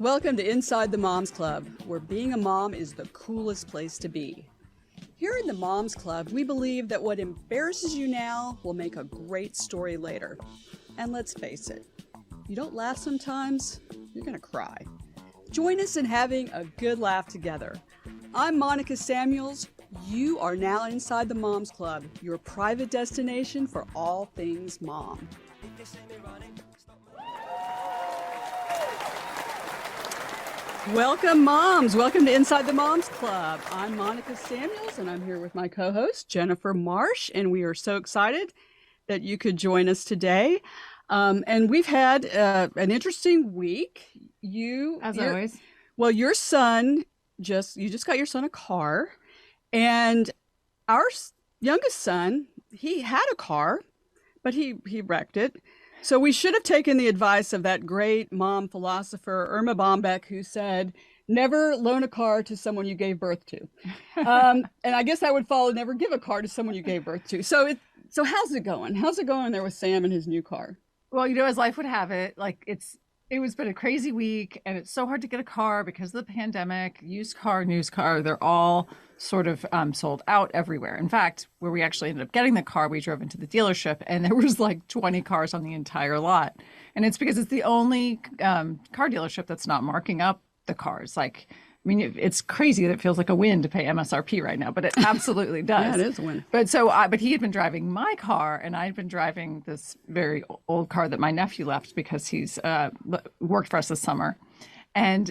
Welcome to Inside the Moms Club, where being a mom is the coolest place to be. Here in the Moms Club, we believe that what embarrasses you now will make a great story later. And let's face it, you don't laugh sometimes, you're gonna cry. Join us in having a good laugh together. I'm Monica Samuels. You are now inside the Moms Club, your private destination for all things mom. Welcome, moms. Welcome to Inside the Moms Club. I'm Monica Samuels, and I'm here with my co-host, Jennifer Marsh, and we are so excited that you could join us today. And we've had an interesting week. As always. Well, your son, you just got your son a car, and our youngest son, he had a car, but he wrecked it. So we should have taken the advice of that great mom philosopher, Irma Bombeck, who said, never loan a car to someone you gave birth to. And I guess I would follow, never give a car to someone you gave birth to. So how's it going? How's it going there with Sam and his new car? Well, as life would have it, it was been a crazy week, and it's so hard to get a car because of the pandemic. Used car, news car, they're all sort of sold out everywhere. In fact, where we actually ended up getting the car, we drove into the dealership, and there was like 20 cars on the entire lot. And it's because it's the only car dealership that's not marking up the cars. It's crazy that it feels like a win to pay MSRP right now, but it absolutely does. Yeah, it is a win. But he had been driving my car, and I had been driving this very old car that my nephew left because he's worked for us this summer. And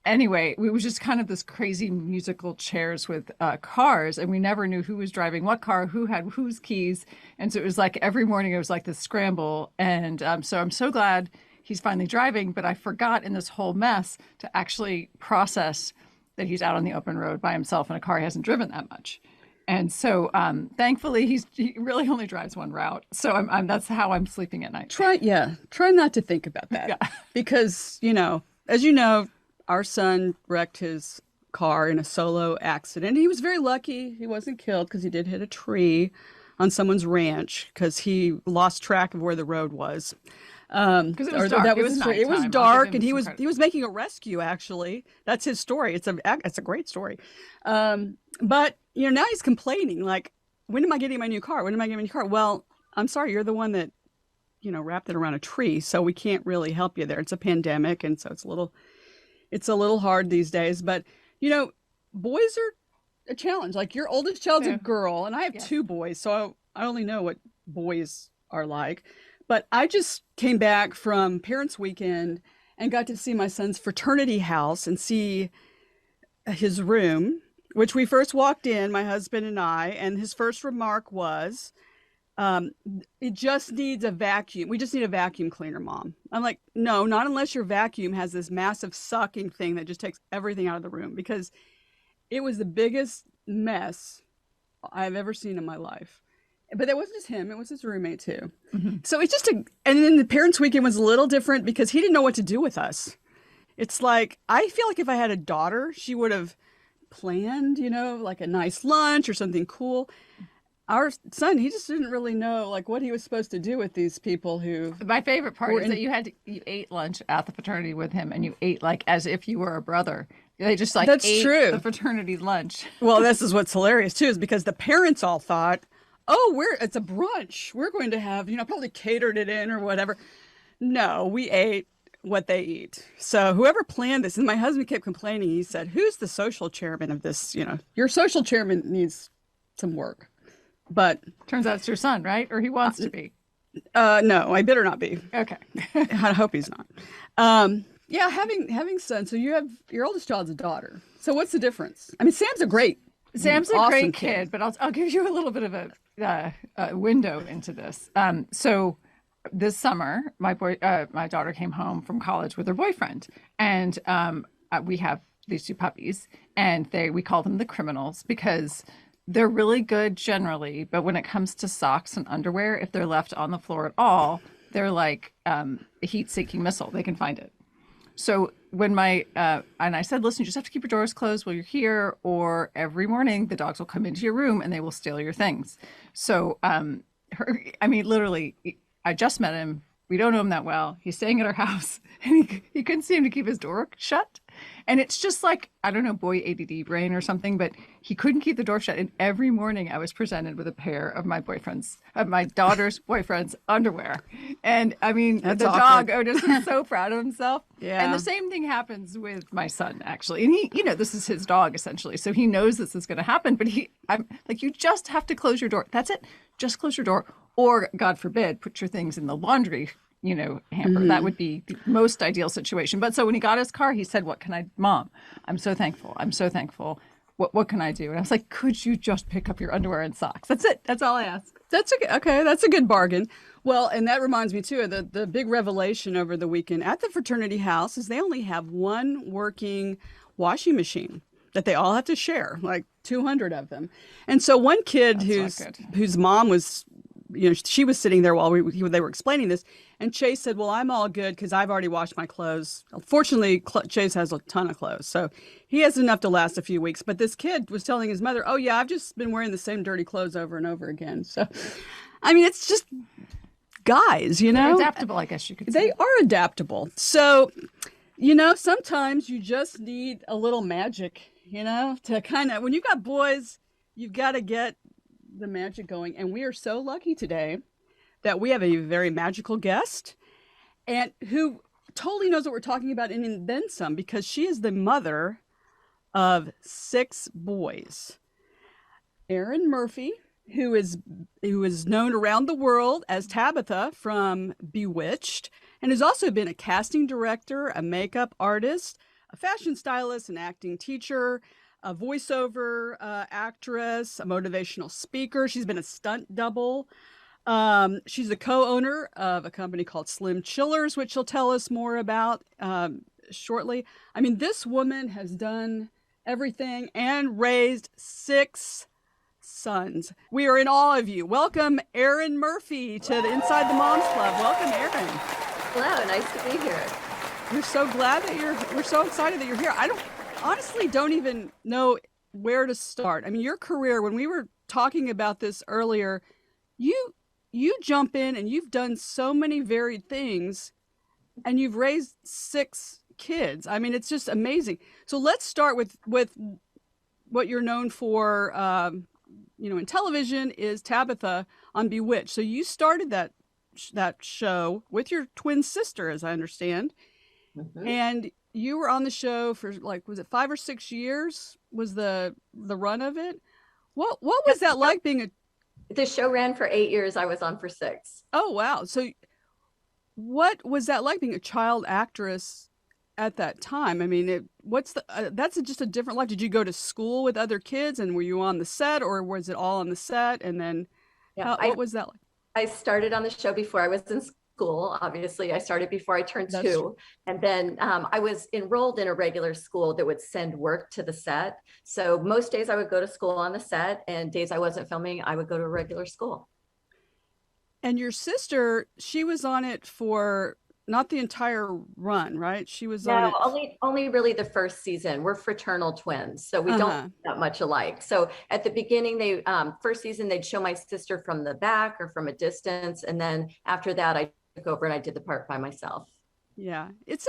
anyway, we was just kind of this crazy musical chairs with cars, and we never knew who was driving what car, who had whose keys. And so it was like every morning it was like this scramble. And so I'm so glad he's finally driving, but I forgot in this whole mess to actually process that he's out on the open road by himself in a car he hasn't driven that much. And so thankfully he really only drives one route. So that's how I'm sleeping at night. Try not to think about that. Yeah. Because, as you know, our son wrecked his car in a solo accident. He was very lucky he wasn't killed because he did hit a tree on someone's ranch because he lost track of where the road was. Because it was dark. It was dark, and he was making a rescue. Actually, that's his story. It's a great story. But now he's complaining like, when am I getting my new car? When am I getting my new car? Well, I'm sorry, you're the one that wrapped it around a tree, so we can't really help you there. It's a pandemic, and so it's a little hard these days. But boys are a challenge. Like your oldest child's a girl, and I have two boys, so I only know what boys are like. But I just came back from Parents' Weekend and got to see my son's fraternity house and see his room, which we first walked in, my husband and I, and his first remark was, it just needs a vacuum. We just need a vacuum cleaner, Mom. I'm like, no, not unless your vacuum has this massive sucking thing that just takes everything out of the room, because it was the biggest mess I've ever seen in my life. But that wasn't just him, it was his roommate too. Mm-hmm. So it's and then the Parents' Weekend was a little different because he didn't know what to do with us. It's like, I feel like if I had a daughter, she would have planned, like a nice lunch or something cool. Our son, he just didn't really know like what he was supposed to do with these people who... My favorite part is that you ate lunch at the fraternity with him, and you ate like as if you were a brother. They just That's ate true. The fraternity lunch. Well, this is what's hilarious too, is because the parents all thought, oh, it's a brunch. We're going to have, probably catered it in or whatever. No, we ate what they eat. So whoever planned this, and my husband kept complaining. He said, who's the social chairman of this? Your social chairman needs some work. But turns out it's your son, right? Or he wants to be. No, I better not be. Okay. I hope he's not. Yeah, having son. So you have your oldest child's a daughter. So what's the difference? I mean, Sam's a great kid, but I'll give you a little bit of a window into this. So this summer, my daughter came home from college with her boyfriend, and we have these two puppies, and we call them the criminals because they're really good generally, but when it comes to socks and underwear, if they're left on the floor at all, they're like a heat-seeking missile. They can find it. So when and I said, listen, you just have to keep your doors closed while you're here, or every morning the dogs will come into your room and they will steal your things. So, literally, I just met him We don't know him that well. He's staying at our house, and he couldn't seem to keep his door shut. And it's just like, I don't know, boy ADD brain or something, but he couldn't keep the door shut. And every morning I was presented with a pair of my daughter's boyfriend's underwear. And I mean, That's the awkward. dog Otis is so proud of himself. Yeah. And the same thing happens with my son, actually. And he, this is his dog essentially. So he knows this is going to happen, but I'm like, you just have to close your door. That's it. Just close your door. Or God forbid, put your things in the laundry, hamper. That would be the most ideal situation. But so when he got his car, he said, Mom, I'm so thankful. I'm so thankful. What can I do? And I was like, could you just pick up your underwear and socks? That's it. That's all I ask. That's okay. That's a good bargain. Well, and that reminds me too of the big revelation over the weekend at the fraternity house is they only have one working washing machine that they all have to share, like 200 of them. And so one kid whose mom was, she was sitting there while they were explaining this, and Chase said, "Well, I'm all good because I've already washed my clothes." Fortunately, Chase has a ton of clothes, so he has enough to last a few weeks. But this kid was telling his mother, "Oh yeah, I've just been wearing the same dirty clothes over and over again." So, I mean, it's just guys, They're adaptable, I guess you could say. They are adaptable. So, sometimes you just need a little magic, to kind of, when you got boys, you've got to get the magic going. And we are so lucky today that we have a very magical guest and who totally knows what we're talking about and then some, because she is the mother of 6 boys. Erin Murphy, who is known around the world as Tabitha from Bewitched, and has also been a casting director, a makeup artist, a fashion stylist, an acting teacher, a voiceover actress, a motivational speaker. She's been a stunt double. She's a co-owner of a company called Slim Chillers, which she'll tell us more about shortly. I mean, this woman has done everything and raised 6 sons. We are in awe of you. Welcome, Erin Murphy, to the Inside the Moms Club. Welcome, Erin. Hello, nice to be here. We're so glad that we're so excited that you're here. I don't even know where to start. I mean, your career, when we were talking about this earlier, you jump in and you've done so many varied things and you've raised 6 kids. I mean, it's just amazing. So let's start with what you're known for, in television is Tabitha on Bewitched. So you started that show with your twin sister, as I understand. Mm-hmm. And you were on the show for was it 5 or 6 years was the run of it? What was that like being the show ran for 8 years. I was on for 6. Oh, wow. So what was that like being a child actress at that time? I mean, that's just a different life. Did you go to school with other kids and were you on the set, or was it all on the set? And then what was that like? I started on the show before I was in school. Obviously, I started before I turned 2. And then I was enrolled in a regular school that would send work to the set. So most days I would go to school on the set, and days I wasn't filming, I would go to a regular school. And your sister, she was on it for not the entire run, right? She was on it. only really the first season. We're fraternal twins, so we don't look that much alike. So at the beginning, they first season, they'd show my sister from the back or from a distance. And then after that, I took over and I did the part by myself. Yeah, it's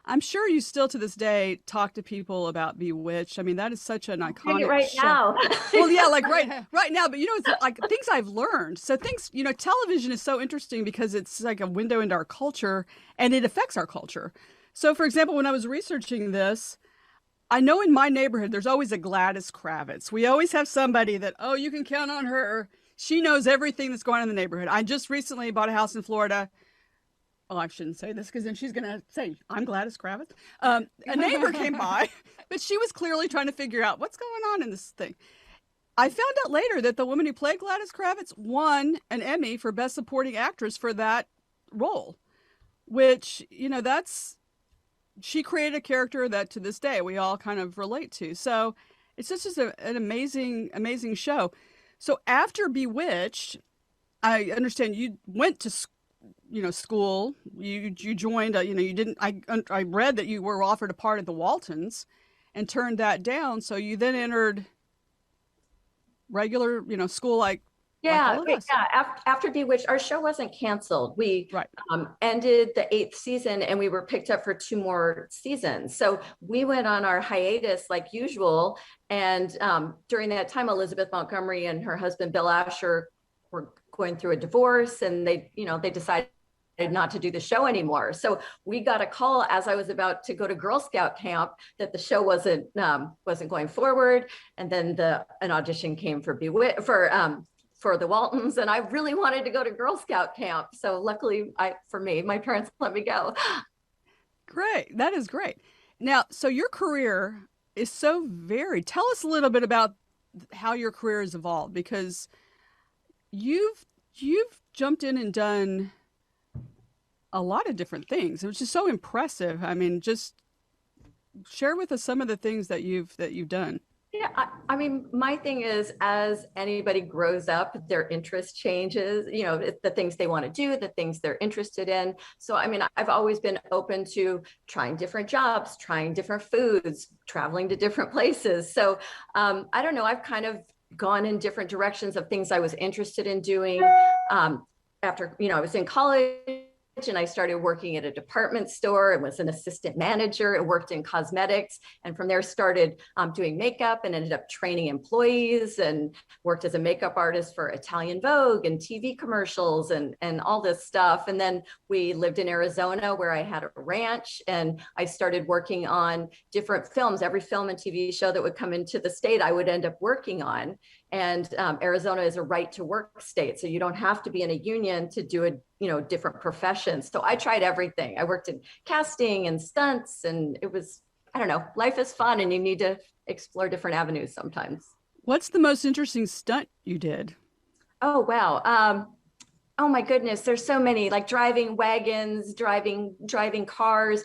I'm sure you still to this day talk to people about Bewitched. I mean, that is such an iconic right show. Now. Well, yeah, like right now. But it's like things I've learned. So television is so interesting because it's like a window into our culture and it affects our culture. So, for example, when I was researching this, I know in my neighborhood there's always a Gladys Kravitz. We always have somebody that, you can count on her. She knows everything that's going on in the neighborhood. I just recently bought a house in Florida. Well, I shouldn't say this because then she's going to say, I'm Gladys Kravitz. A neighbor came by, but she was clearly trying to figure out what's going on in this thing. I found out later that the woman who played Gladys Kravitz won an Emmy for Best Supporting Actress for that role, which, she created a character that to this day we all kind of relate to. So it's just an amazing, amazing show. So after Bewitched, I understand you went to school, you joined, you didn't, I read that you were offered a part at the Waltons and turned that down. So you then entered regular, school like like all of us. After Bewitched, our show wasn't canceled. We Right. ended the 8th season and we were picked up for 2 more seasons. So we went on our hiatus like usual. And during that time, Elizabeth Montgomery and her husband, Bill Asher, were going through a divorce, and they decided not to do the show anymore. So we got a call as I was about to go to Girl Scout camp that the show wasn't going forward. And then an audition came for the Waltons, and I really wanted to go to Girl Scout camp. So luckily for me, my parents let me go. Great. That is great. Now, so your career is so varied. Tell us a little bit about how your career has evolved, because you've jumped in and done a lot of different things, which is so impressive. I mean, just share with us some of the things that you've done. Yeah, I mean, my thing is, as anybody grows up, their interest changes, the things they want to do, the things they're interested in. So, I mean, I've always been open to trying different jobs, trying different foods, traveling to different places. So, I don't know, I've kind of gone in different directions of things I was interested in doing. After, I was in college, and I started working at a department store and was an assistant manager and worked in cosmetics. And from there started doing makeup and ended up training employees and worked as a makeup artist for Italian Vogue and TV commercials and all this stuff. And then we lived in Arizona, where I had a ranch, and I started working on different films. Every film and TV show that would come into the state, I would end up working on. And Arizona is a right to work state. So you don't have to be in a union to do different professions. So I tried everything. I worked in casting and stunts, and it was, I don't know, life is fun, and you need to explore different avenues sometimes. What's the most interesting stunt you did? Oh, wow. Oh my goodness, there's so many, like driving wagons, driving cars.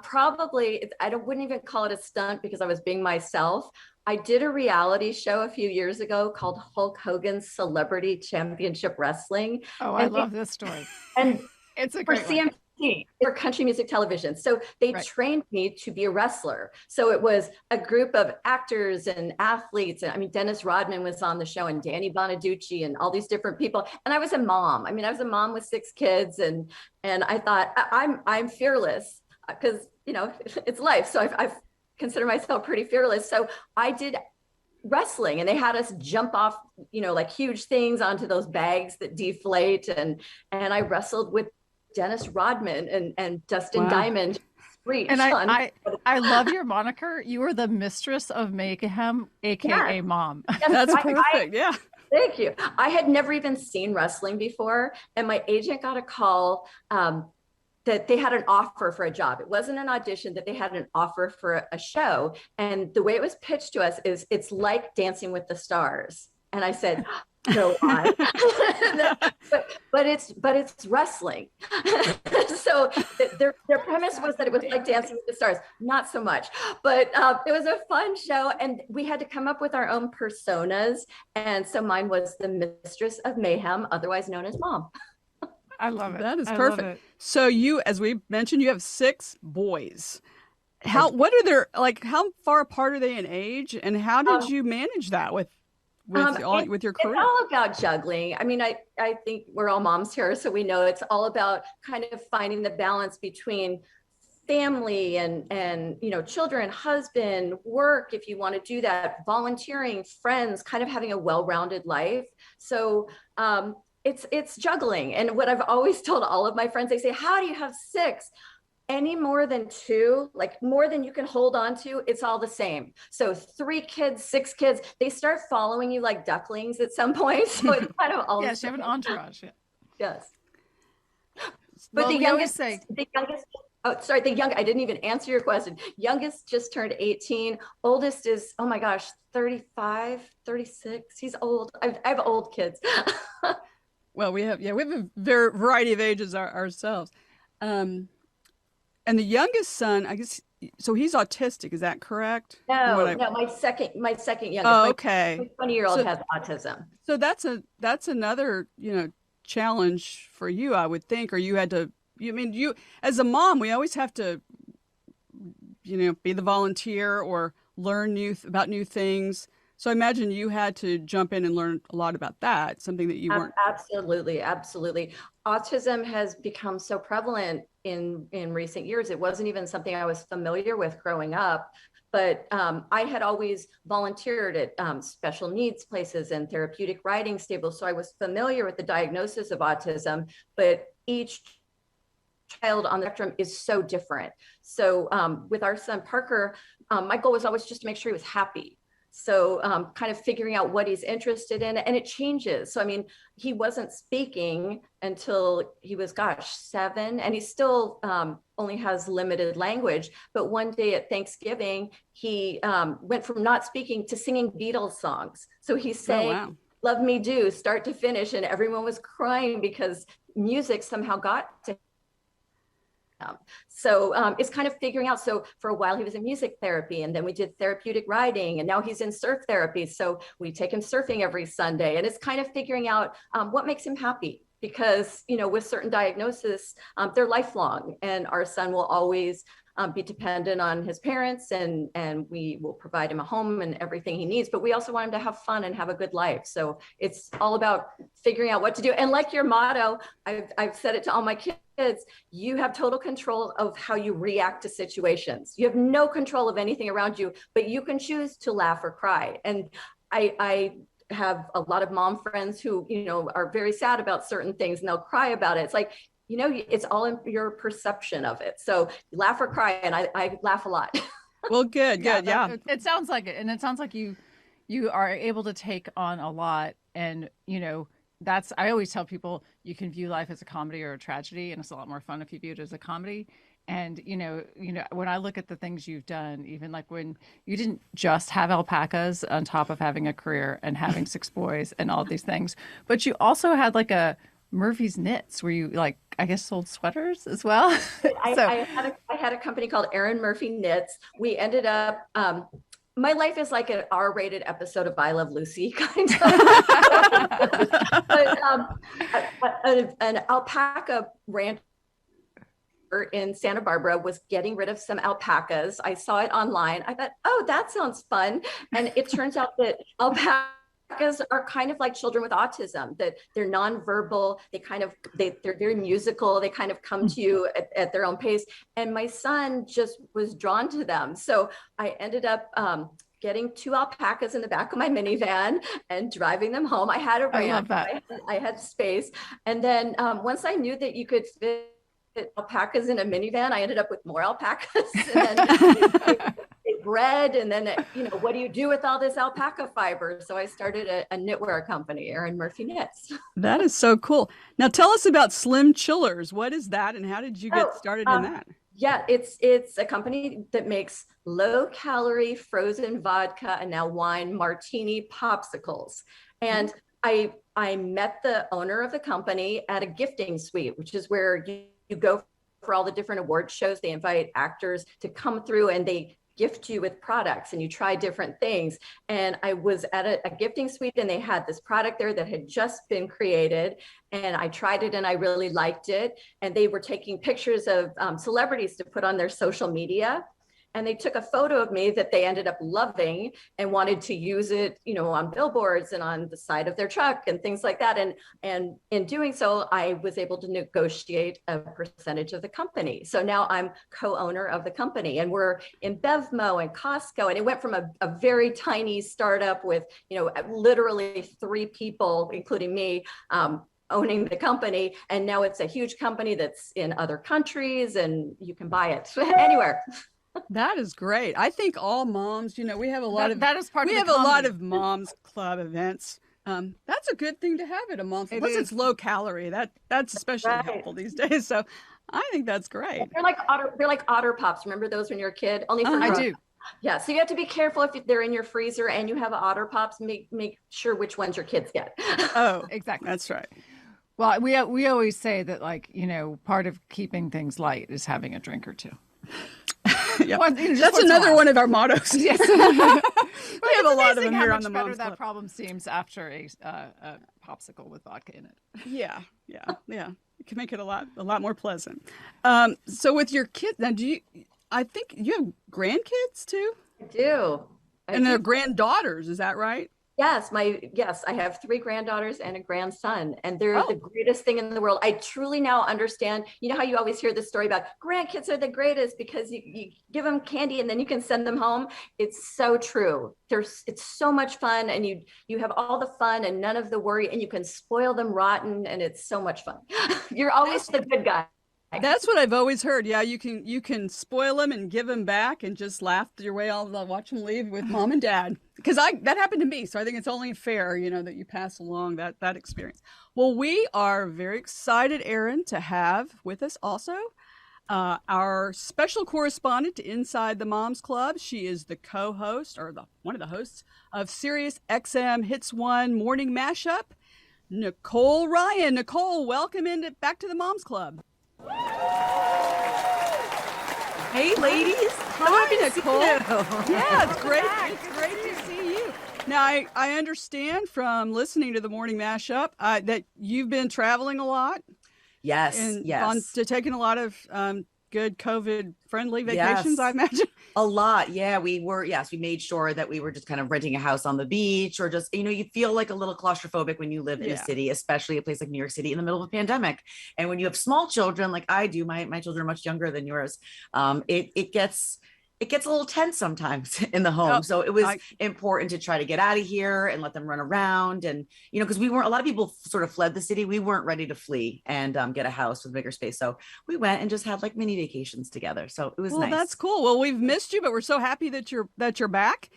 Probably, wouldn't even call it a stunt because I was being myself. I did a reality show a few years ago called Hulk Hogan's Celebrity Championship Wrestling. Oh, I love this story. And it's a for great one. CMT, or Country Music Television. So they trained me to be a wrestler. So it was a group of actors and athletes. And I mean, Dennis Rodman was on the show, and Danny Bonaducci, and all these different people. And I was a mom. I mean, I was a mom with 6 kids, and I thought I'm fearless because it's life. So I've consider myself pretty fearless. So I did wrestling, and they had us jump off, like huge things onto those bags that deflate. And I wrestled with Dennis Rodman and Dustin Diamond. And I love your moniker. You are the mistress of mayhem, AKA mom. Yes, that's perfect. Yeah. Thank you. I had never even seen wrestling before. And my agent got a call, that they had an offer for a job. It wasn't an audition, that they had an offer for a show. And the way it was pitched to us is, it's like Dancing with the Stars. And I said, go on. but it's wrestling. So their premise was that it was like Dancing with the Stars. Not so much, but it was a fun show, and we had to come up with our own personas. And so mine was the Mistress of Mayhem, otherwise known as Mom. I love it. That is perfect. So you, as we mentioned, you have 6 boys. How far apart are they in age, and how did you manage that with your career? It's all about juggling. I mean, I think we're all moms here, so we know it's all about kind of finding the balance between family and children, husband, work, if you want to do that, volunteering, friends, kind of having a well-rounded life. So it's juggling. And what I've always told all of my friends, they say, how do you have 6? Any more than 2, like more than you can hold on to, it's all the same. So 3 kids, 6 kids, they start following you like ducklings at some point. So it's kind of all. Yes, you have an entourage. Yeah. Yes. But the youngest, I didn't even answer your question. Youngest just turned 18. Oldest is, oh my gosh, 35, 36. He's old. I have old kids. Well, we have a variety of ages ourselves. And the youngest son, I guess, so he's autistic. Is that correct? No, my second youngest. Oh, okay. My 20-year-old has autism. So that's another, challenge for you, I would think. Or you had to, you as a mom, we always have to, be the volunteer or learn about new things. So I imagine you had to jump in and learn a lot about that, something that you weren't. Absolutely, absolutely. Autism has become so prevalent in recent years. It wasn't even something I was familiar with growing up, but I had always volunteered at special needs places and therapeutic riding stables. So I was familiar with the diagnosis of autism, but each child on the spectrum is so different. So with our son Parker, my goal was always just to make sure he was happy. So kind of figuring out what he's interested in, and it changes. So I mean, he wasn't speaking until he was, 7, and he still only has limited language. But one day at Thanksgiving, he went from not speaking to singing Beatles songs. So he sang, Oh, wow. Love Me Do, start to finish, and everyone was crying because music somehow got to him. So it's kind of figuring out. So for a while he was in music therapy, and then we did therapeutic riding, and now he's in surf therapy. So we take him surfing every Sunday, and it's kind of figuring out what makes him happy, because, you know, with certain diagnoses, they're lifelong, and our son will always be dependent on his parents, and we will provide him a home and everything he needs. But we also want him to have fun and have a good life. So it's all about figuring out what to do. And like your motto, I've said it to all my kids, you have total control of how you react to situations. You have no control of anything around you, but you can choose to laugh or cry. And I have a lot of mom friends who, you know, are very sad about certain things, and they'll cry about it. It's like, you know, it's all in your perception of it. So you laugh or cry, and I laugh a lot. Well, good. Yeah. It sounds like it. And it sounds like you are able to take on a lot. And, you know, I always tell people you can view life as a comedy or a tragedy, and it's a lot more fun if you view it as a comedy. And, you know, when I look at the things you've done, even like when you didn't just have alpacas on top of having a career and having 6 boys and all these things, but you also had like a Murphy's Knits, where you, like, I guess, sold sweaters as well. I had a company called Erin Murphy Knits. We ended up, my life is like an R-rated episode of I Love Lucy, kind of. But an alpaca rancher in Santa Barbara was getting rid of some alpacas. I saw it online. I thought, oh, that sounds fun. And it turns out that alpacas are kind of like children with autism, that they're nonverbal. They're very musical. They kind of come to you at their own pace. And my son just was drawn to them. So I ended up getting 2 alpacas in the back of my minivan and driving them home. I had a ramp. I had space. And then once I knew that you could fit alpacas in a minivan, I ended up with more alpacas. And then they bred, and then you know, what do you do with all this alpaca fiber? So I started a knitwear company, Erin Murphy Knits. That is so cool. Now tell us about Slim Chillers. What is that, and how did you get started in that? Yeah, it's a company that makes low-calorie frozen vodka and now wine martini popsicles. And I met the owner of the company at a gifting suite, which is where you go for all the different award shows. They invite actors to come through, and they gift you with products, and you try different things. And I was at a gifting suite, and they had this product there that had just been created, and I tried it and I really liked it. And they were taking pictures of celebrities to put on their social media. And they took a photo of me that they ended up loving and wanted to use it, you know, on billboards and on the side of their truck and things like that. And in doing so, I was able to negotiate a percentage of the company. So now I'm co-owner of the company, and we're in Bevmo and Costco. And it went from a very tiny startup with, you know, literally 3 people, including me, owning the company. And now it's a huge company that's in other countries, and you can buy it anywhere. That is great. I think all moms, you know, we have a lot of that is part we of have the a lot comedy. of moms club events. That's a good thing to have at a mom's. Plus, it's low calorie. That's especially helpful these days. So, I think that's great. They're like Otter Pops. Remember those when you were a kid? Only for I do. Yeah, so you have to be careful if they're in your freezer and you have Otter Pops. Make sure which ones your kids get. Oh, Exactly. that's right. Well, we always say that, like, you know, part of keeping things light is having a drink or 2. Yeah. That's another one of our mottos. Yes. We have a lot of them here on the better Moms that Club. problem seems after a popsicle with vodka in it. Yeah. It can make it a lot more pleasant. So with your kids, now I think you have grandkids too? I And their granddaughters, is that right? Yes, I have three granddaughters and a grandson, and they're the greatest thing in the world. I truly now understand. You know how you always hear the story about grandkids are the greatest because you give them candy and then you can send them home. It's so true. It's so much fun, and you have all the fun and none of the worry, and you can spoil them rotten, and it's so much fun. You're always the good guy. That's what I've always heard. Yeah, you can spoil them and give them back and just laugh your way all watch them leave with mom and dad. Because that happened to me, so I think it's only fair, that you pass along that experience. Well, we are very excited, Erin, to have with us also our special correspondent to Inside the Moms Club. She is the co-host or one of the hosts of Sirius XM Hits One Morning Mashup, Nicole Ryan. Nicole, welcome back to the Moms Club. Hey, ladies. Hi, Nicole. Yeah, it's great. It's great to see you. Now, I understand from listening to the morning mashup that you've been traveling a lot. Yes, and yes. taking a lot of good COVID-friendly vacations, I imagine. A lot. Yeah, we made sure that we were just kind of renting a house on the beach, or just, you feel like a little claustrophobic when you live in a city, especially a place like New York City in the middle of a pandemic. And when you have small children, like I do, my children are much younger than yours. It gets a little tense sometimes in the home. So it was important to try to get out of here and let them run around. And, because a lot of people sort of fled the city. We weren't ready to flee and get a house with bigger space. So we went and just had like mini vacations together. So it was nice. Well, that's cool. Well, we've missed you, but we're so happy that you're back.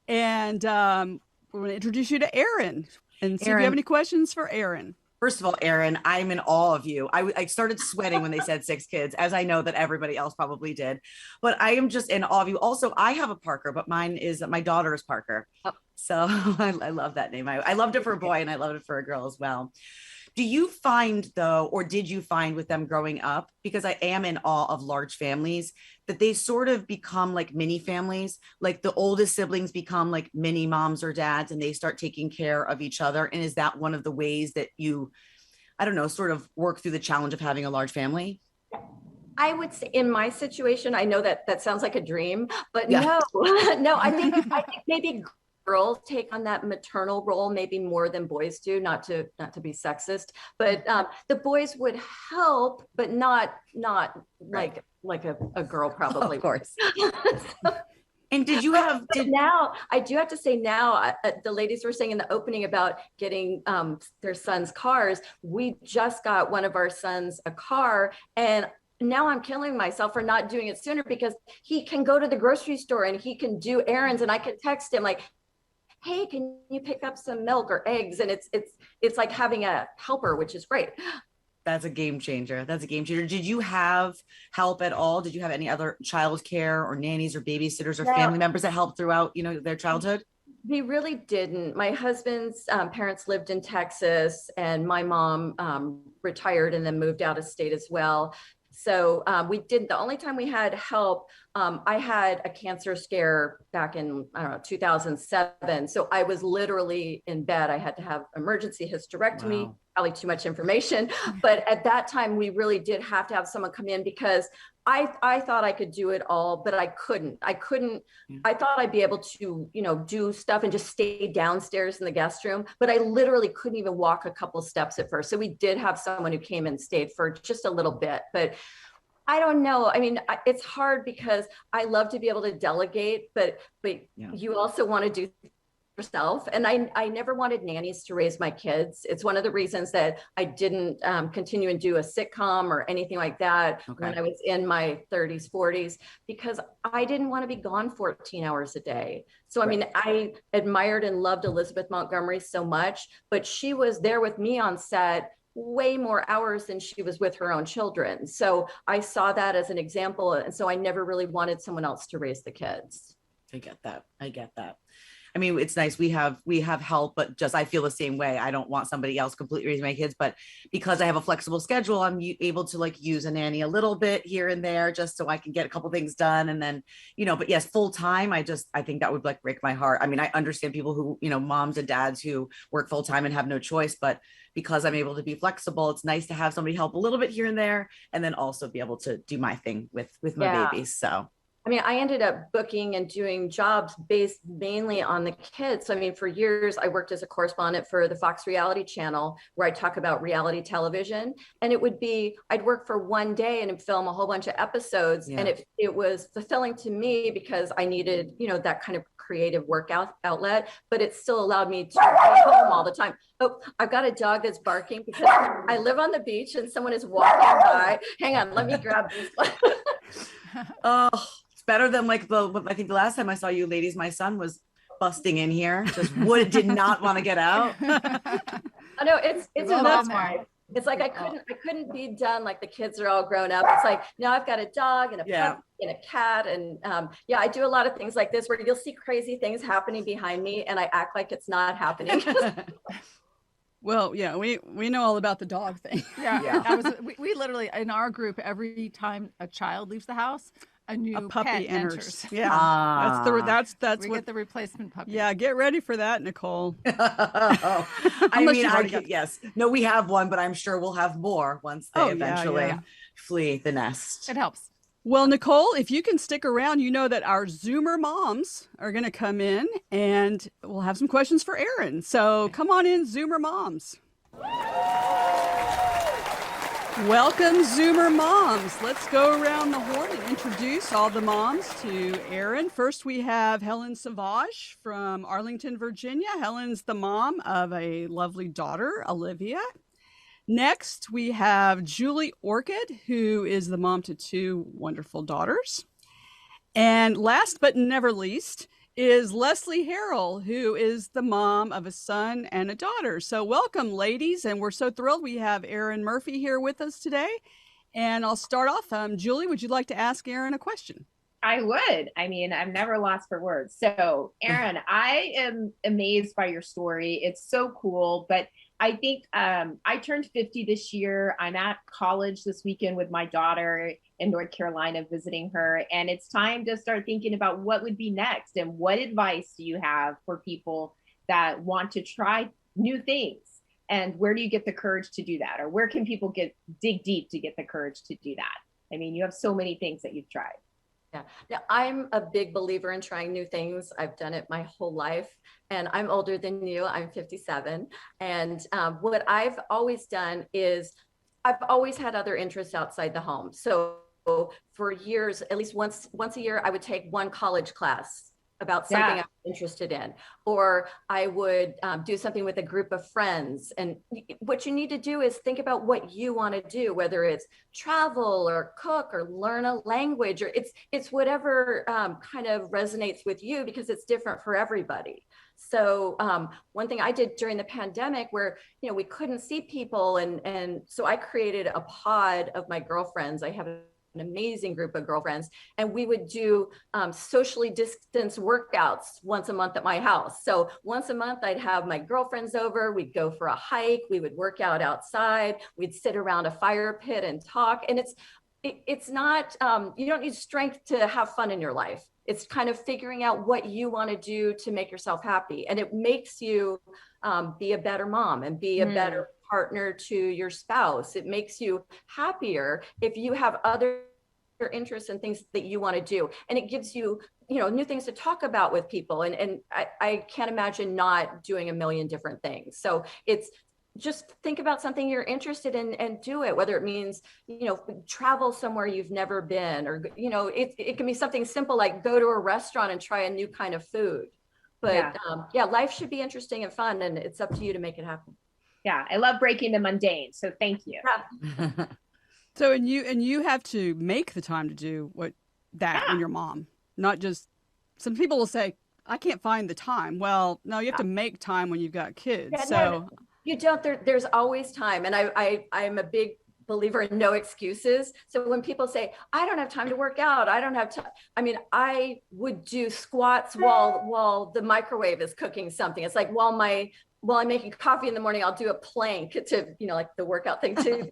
And we're going to introduce you to Erin and see if you have any questions for Erin. First of all, Erin, I'm in awe of you. I started sweating when they said 6 kids, as I know that everybody else probably did. But I am just in awe of you. Also, I have a Parker, but my daughter is Parker. Oh. So I love that name. I loved it for a boy and I loved it for a girl as well. Do you find though, or did you find with them growing up, because I am in awe of large families, that they sort of become like mini families, like the oldest siblings become like mini moms or dads and they start taking care of each other? And is that one of the ways that you, I don't know, sort of work through the challenge of having a large family? I would say in my situation, I know that sounds like a dream, but no, I think maybe girls take on that maternal role maybe more than boys do, not to be sexist, but the boys would help, but not like a girl probably. Of course. And did you have now I do have to say now the ladies were saying in the opening about getting their sons cars. We just got one of our sons a car, and now I'm killing myself for not doing it sooner, because he can go to the grocery store and he can do errands, and I can text him like, hey, can you pick up some milk or eggs? And it's like having a helper, which is great. That's a game changer. Did you have help at all? Did you have any other childcare or nannies or babysitters or family members that helped throughout, their childhood? We really didn't. My husband's parents lived in Texas, and my mom retired and then moved out of state as well. So we didn't. The only time we had help, I had a cancer scare back in, 2007. So I was literally in bed. I had to have emergency hysterectomy. Wow. Probably too much information. But at that time, we really did have to have someone come in, because I thought I could do it all, but I couldn't. I thought I'd be able to, do stuff and just stay downstairs in the guest room, but I literally couldn't even walk a couple steps at first. So we did have someone who came and stayed for just a little bit, but I don't know. I mean, it's hard because I love to be able to delegate, but you also want to do yourself. And I never wanted nannies to raise my kids. It's one of the reasons that I didn't continue and do a sitcom or anything like that when I was in my 30s, 40s, because I didn't want to be gone 14 hours a day. So, I mean, I admired and loved Elizabeth Montgomery so much, but she was there with me on set way more hours than she was with her own children. So I saw that as an example. And so I never really wanted someone else to raise the kids. I get that. I mean, it's nice. We have help, but just, I feel the same way. I don't want somebody else completely raising my kids, but because I have a flexible schedule, I'm able to like use a nanny a little bit here and there, just so I can get a couple things done. And then, but yes, full time. I think that would like break my heart. I mean, I understand people who, moms and dads who work full time and have no choice, but because I'm able to be flexible, it's nice to have somebody help a little bit here and there, and then also be able to do my thing with my babies. So I mean, I ended up booking and doing jobs based mainly on the kids. So, I mean, for years, I worked as a correspondent for the Fox reality channel where I talk about reality television. And it would be, I'd work for one day and film a whole bunch of episodes. Yeah. And it was fulfilling to me because I needed, that kind of creative outlet, but it still allowed me to be home all the time. Oh, I've got a dog that's barking because I live on the beach and someone is walking by. Hang on, let me grab this. Oh, it's better than like I think the last time I saw you ladies, my son was busting in here, did not want to get out. Oh no, it's a nightmare. It's like I couldn't be done like the kids are all grown up. It's like now I've got a dog and a puppy and a cat, and I do a lot of things like this where you'll see crazy things happening behind me and I act like it's not happening. Well, yeah, we know all about the dog thing. Yeah. We literally, in our group, every time a child leaves the house, a new puppy pet enters. Yeah, that's we what get the replacement puppy. Yeah, get ready for that, Nicole. Yes. No, we have one, but I'm sure we'll have more once they eventually flee the nest. It helps. Well, Nicole, if you can stick around, you know that our Zoomer moms are going to come in and we'll have some questions for Erin. So come on in, Zoomer moms. Welcome, Zoomer moms. Let's go around the horn and introduce all the moms to Erin. First, we have Helen Savage from Arlington, Virginia. Helen's the mom of a lovely daughter, Olivia. Next, we have Julie Orchid, who is the mom to two wonderful daughters. And last but never least is Leslie Harrell, who is the mom of a son and a daughter. So welcome, ladies. And we're so thrilled we have Erin Murphy here with us today. And I'll start off. Julie, would you like to ask Erin a question? I would. I mean, I'm never lost for words. So, Erin, I am amazed by your story. It's so cool. But I think I turned 50 this year. I'm at college this weekend with my daughter in North Carolina visiting her. And it's time to start thinking about what would be next and what advice do you have for people that want to try new things? And where do you get the courage to do that? Or where can people dig deep to get the courage to do that? I mean, you have so many things that you've tried. Yeah. Now, I'm a big believer in trying new things. I've done it my whole life, and I'm older than you. I'm 57. And what I've always done is I've always had other interests outside the home. So for years, at least once a year, I would take one college class about something I'm interested in, or I would do something with a group of friends. And what you need to do is think about what you want to do, whether it's travel or cook or learn a language, or it's whatever kind of resonates with you, because it's different for everybody. So one thing I did during the pandemic where, we couldn't see people. And so I created a pod of my girlfriends. I have an amazing group of girlfriends, and we would do socially distanced workouts once a month at my house. So once a month I'd have my girlfriends over, we'd go for a hike, we would work out outside, we'd sit around a fire pit and talk. And it's not, you don't need strength to have fun in your life. It's kind of figuring out what you want to do to make yourself happy. And it makes you be a better mom and be a better partner to your spouse. It makes you happier if you have other interests and things that you want to do. And it gives you, new things to talk about with people. And I can't imagine not doing a million different things. So it's just think about something you're interested in and do it, whether it means, travel somewhere you've never been, or, it can be something simple like go to a restaurant and try a new kind of food. But life should be interesting and fun, and it's up to you to make it happen. Yeah, I love breaking the mundane. So thank you. Yeah. So and you have to make the time to do when you're mom, not just. Some people will say, I can't find the time. Well, no, you have to make time when you've got kids. Yeah, so no, you don't. There's always time, and I'm a big believer in no excuses. So when people say, I don't have time to work out, I don't have time. I mean, I would do squats while the microwave is cooking something. It's like while I'm making coffee in the morning, I'll do a plank to, like the workout thing too.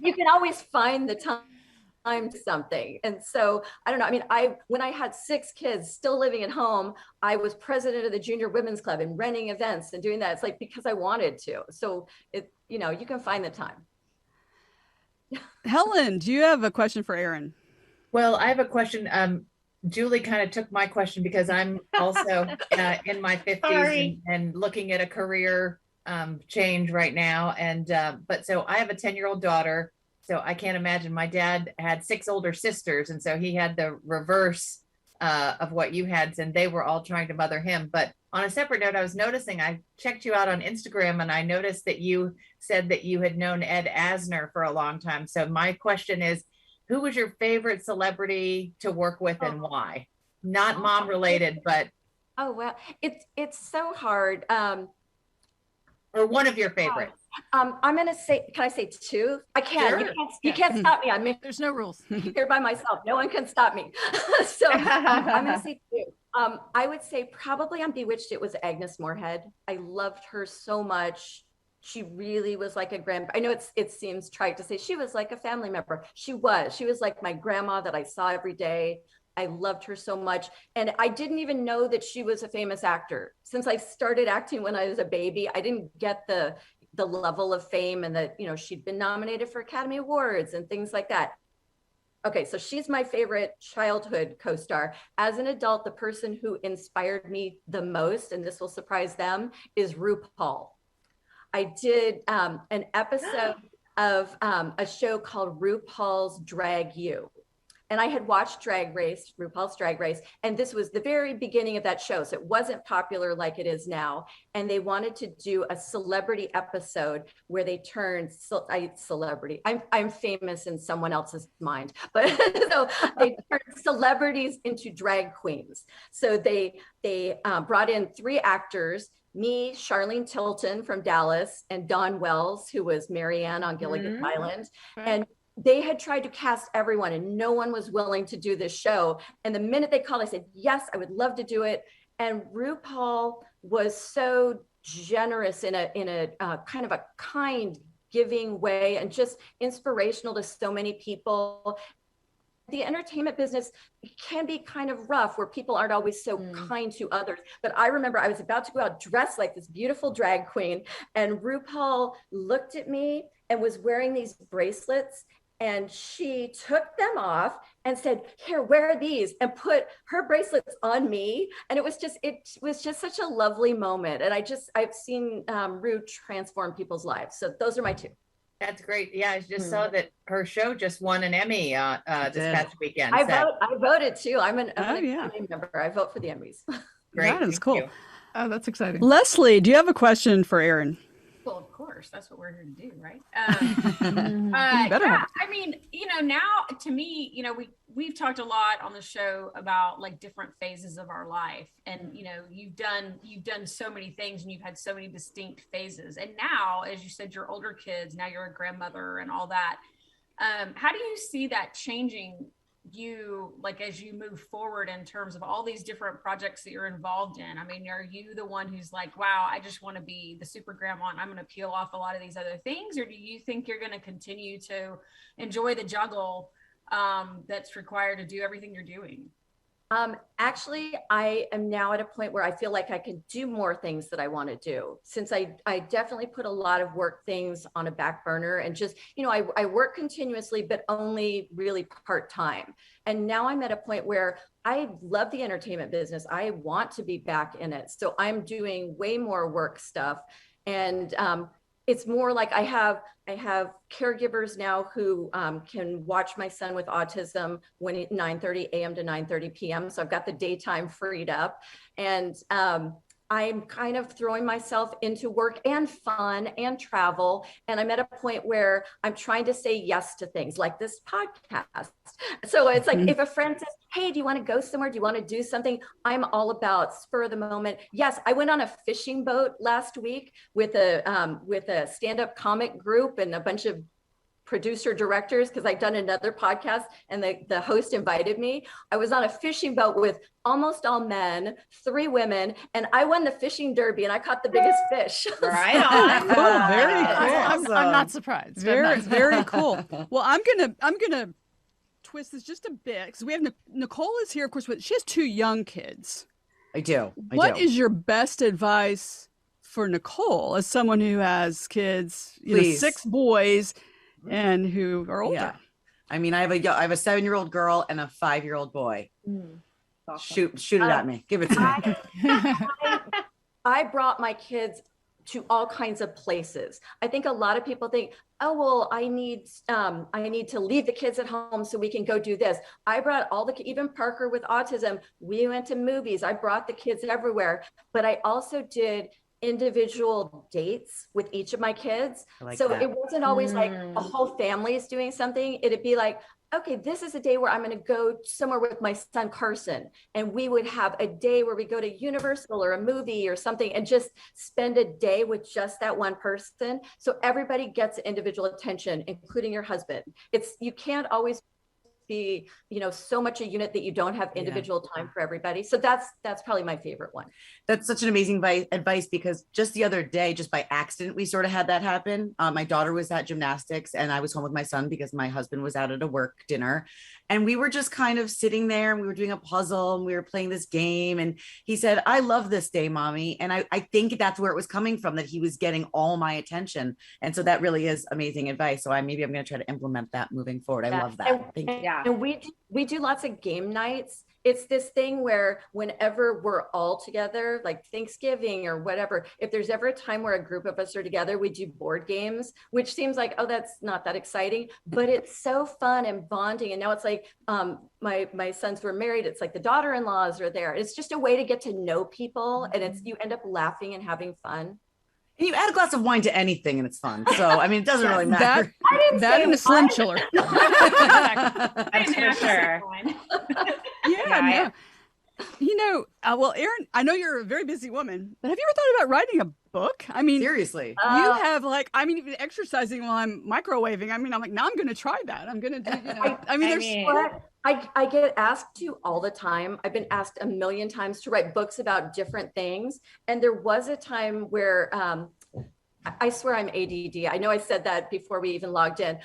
You can always find the time to something. And so, I don't know. I mean, when I had 6 kids still living at home, I was president of the Junior Women's Club and running events and doing that. It's like, because I wanted to. So you can find the time. Helen, do you have a question for Erin? Well, I have a question. Julie kind of took my question because I'm also in my 50s and looking at a career change right now. And but so I have a 10-year-old daughter. So I can't imagine. My dad had 6 older sisters, and so he had the reverse of what you had, and they were all trying to mother him. But on a separate note, I was noticing, I checked you out on Instagram, and I noticed that you said that you had known Ed Asner for a long time. So my question is, who was your favorite celebrity to work with and why? Not mom related, but Oh well, it's so hard. or one of your favorites. I'm gonna say, can I say 2? I can. Sure. You can't stop me. I'm There's no rules. here by myself. No one can stop me. So I'm gonna say 2. I would say probably on Bewitched, it was Agnes Moorehead. I loved her so much. She really was like a I know it seems trite to say she was like a family member. She was like my grandma that I saw every day. I loved her so much. And I didn't even know that she was a famous actor. Since I started acting when I was a baby, I didn't get the level of fame, and that, you know, she'd been nominated for Academy Awards and things like that. Okay, so she's my favorite childhood co-star. As an adult, the person who inspired me the most, and this will surprise them, is RuPaul. I did an episode of a show called RuPaul's Drag You. And I had watched RuPaul's Drag Race, and this was the very beginning of that show. So it wasn't popular like it is now. And they wanted to do a celebrity episode where they turned celebrity. I'm famous in someone else's mind, but so they turned celebrities into drag queens. So they brought in 3 actors, me, Charlene Tilton from Dallas, and Dawn Wells, who was Marianne on Gilligan's Island. And they had tried to cast everyone, and no one was willing to do this show. And the minute they called, I said, yes, I would love to do it. And RuPaul was so generous in a kind of a kind, giving way, and just inspirational to so many people. The entertainment business can be kind of rough, where people aren't always so kind to others. But I remember I was about to go out dressed like this beautiful drag queen, and RuPaul looked at me and was wearing these bracelets, and she took them off and said, here, wear these, and put her bracelets on me. And it was just such a lovely moment. And I've seen Ru transform people's lives. So those are my 2. That's great. Yeah, I just saw that her show just won an Emmy this past weekend. I voted too. I'm an yeah. Emmy member. I vote for the Emmys. Great. That is cool. You. Oh, that's exciting. Leslie, do you have a question for Erin? Well, of course, that's what we're here to do, right? Yeah, I mean, you know, now to me, you know, we've talked a lot on the show about like different phases of our life, and you know, you've done so many things, and you've had so many distinct phases, and now, as you said, you're older kids, now you're a grandmother and all that. How do you see that changing you, like, as you move forward in terms of all these different projects that you're involved in? I mean, are you the one who's like, wow, I just want to be the super grandma and I'm going to peel off a lot of these other things? Or do you think you're going to continue to enjoy the juggle that's required to do everything you're doing? Actually, I am now at a point where I feel like I can do more things that I want to do, since I definitely put a lot of work things on a back burner, and just, you know, I work continuously, but only really part-time. And now I'm at a point where I love the entertainment business. I want to be back in it. So I'm doing way more work stuff. And it's more like I have caregivers now who can watch my son with autism when 9:30 a.m. to 9:30 p.m. So I've got the daytime freed up, and I'm kind of throwing myself into work and fun and travel. And I'm at a point where I'm trying to say yes to things like this podcast. So it's like, if a friend says, hey, do you want to go somewhere? Do you want to do something? I'm all about spur of the moment. Yes, I went on a fishing boat last week with a stand-up comic group and a bunch of producer directors, because I'd done another podcast and the host invited me. I was on a fishing boat with almost all men, 3 women, and I won the fishing derby and I caught the biggest fish. Right on. Cool, very cool. I'm not surprised. Very, very cool. Well, I'm gonna twist this just a bit, because we have Nicole is here, of course, but she has 2 young kids. I do. What is your best advice for Nicole, as someone who has kids, you know, 6 boys, and who are older? Yeah. I mean, I have a 7-year-old girl and a 5-year-old boy. Awesome. Shoot it at me. Give it to me. I brought my kids to all kinds of places. I think a lot of people think, oh, well, I need to leave the kids at home so we can go do this. I brought even Parker with autism, we went to movies. I brought the kids everywhere, but I also did individual dates with each of my kids. So it wasn't always like a whole family is doing something. It'd be like, okay, this is a day where I'm going to go somewhere with my son, Carson. And we would have a day where we go to Universal or a movie or something and just spend a day with just that one person. So everybody gets individual attention, including your husband. You can't always be, so much a unit that you don't have individual time for everybody. So that's probably my favorite one. That's such an amazing advice, because just the other day, just by accident, we sort of had that happen. My daughter was at gymnastics and I was home with my son because my husband was out at a work dinner. And we were just kind of sitting there and we were doing a puzzle and we were playing this game. And he said, I love this day, mommy. And I think that's where it was coming from, that he was getting all my attention. And so that really is amazing advice. So maybe I'm going to try to implement that moving forward. I love that. Thank you. Yeah. And we do lots of game nights. It's this thing where whenever we're all together, like Thanksgiving or whatever, if there's ever a time where a group of us are together, we do board games, which seems like, oh, that's not that exciting, but it's so fun and bonding. And now it's like, my sons were married. It's like the daughter-in-laws are there. It's just a way to get to know people, and you end up laughing and having fun. And you add a glass of wine to anything and it's fun. So, I mean, it doesn't really matter. That and a slim chiller. That's for sure. Yeah. Well, Erin, I know you're a very busy woman, but have you ever thought about writing a book? I mean, seriously, you have even exercising while I'm microwaving. I mean, I'm like, now I'm going to try that. I'm going to do, I get asked to all the time. I've been asked a million times to write books about different things. And there was a time where, I swear I'm ADD. I know I said that before we even logged in.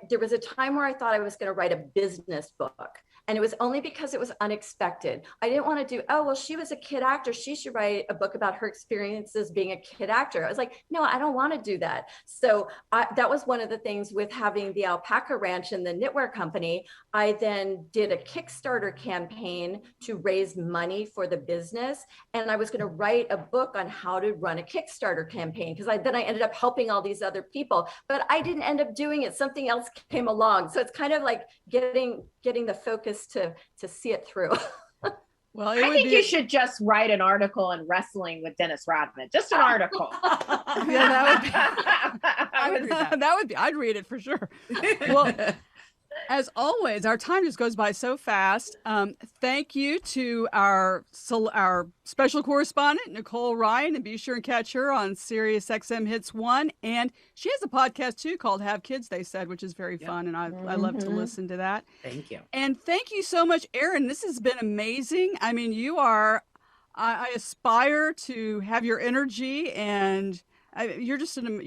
There was a time where I thought I was going to write a business book. And it was only because it was unexpected. I didn't want to do, oh, well, she was a kid actor. She should write a book about her experiences being a kid actor. I was like, no, I don't want to do that. So that was one of the things with having the alpaca ranch and the knitwear company. I then did a Kickstarter campaign to raise money for the business. And I was going to write a book on how to run a Kickstarter campaign, because then I ended up helping all these other people, but I didn't end up doing it. Something else came along. So it's kind of like getting the focus to see it through. Well, I think you should just write an article on wrestling with Dennis Rodman. Just an article. Yeah, I'd read it for sure. Well, as always, our time just goes by so fast. Thank you to our special correspondent, Nicole Ryan, and be sure and catch her on Sirius XM Hits 1. And she has a podcast too called Have Kids, They Said, which is very fun. And I love to listen to that. Thank you. And thank you so much, Erin. This has been amazing. I mean, I aspire to have your energy, and you're just an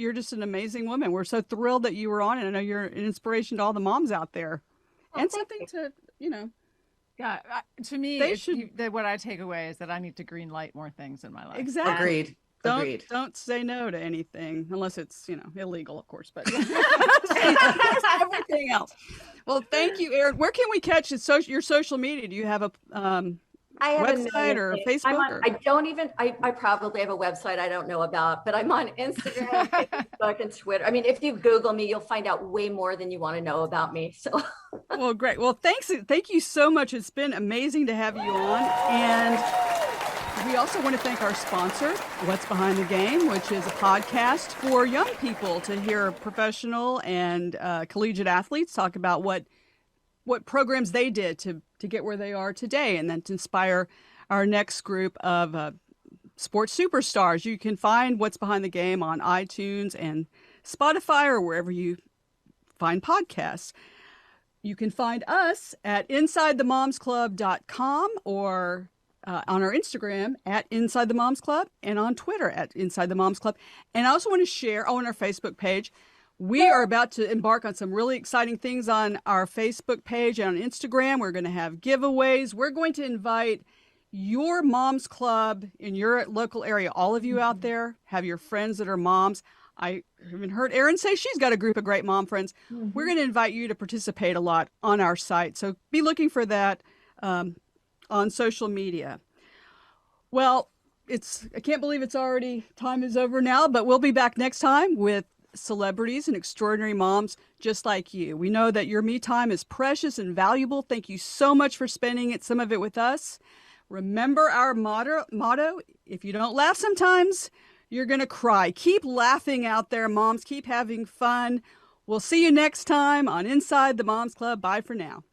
amazing woman. We're so thrilled that you were on, and I know you're an inspiration to all the moms out there, and something to Yeah, to me, what I take away is that I need to green light more things in my life. Exactly. Agreed. Don't say no to anything unless it's illegal, of course. But everything else. Well, thank you, Erin. Where can we catch your social media? Do you have a website or Facebook? I probably have a website I don't know about, but I'm on Instagram, Facebook, and Twitter. I mean, if you Google me, you'll find out way more than you want to know about me. So, well, great. Well, thank you so much. It's been amazing to have you on, and we also want to thank our sponsor, What's Behind the Game, which is a podcast for young people to hear professional and collegiate athletes talk about what programs they did to get where they are today, and then to inspire our next group of sports superstars. You can find What's Behind the Game on iTunes and Spotify or wherever you find podcasts. You can find us at InsideTheMomsClub.com or on our Instagram at Inside the Moms Club, and on Twitter at Inside the Moms Club. And I also want to share on our Facebook page, we are about to embark on some really exciting things on our Facebook page and on Instagram. We're going to have giveaways. We're going to invite your mom's club in your local area. All of you out there have your friends that are moms. I even heard Erin say she's got a group of great mom friends. We're going to invite you to participate a lot on our site. So be looking for that on social media. Well, I can't believe it's already, time is over now, but we'll be back next time with celebrities and extraordinary moms just like you. We know that your me time is precious and valuable. Thank you so much for spending some of it with us. Remember our motto, if you don't laugh sometimes, you're going to cry. Keep laughing out there, moms. Keep having fun. We'll see you next time on Inside the Moms Club. Bye for now.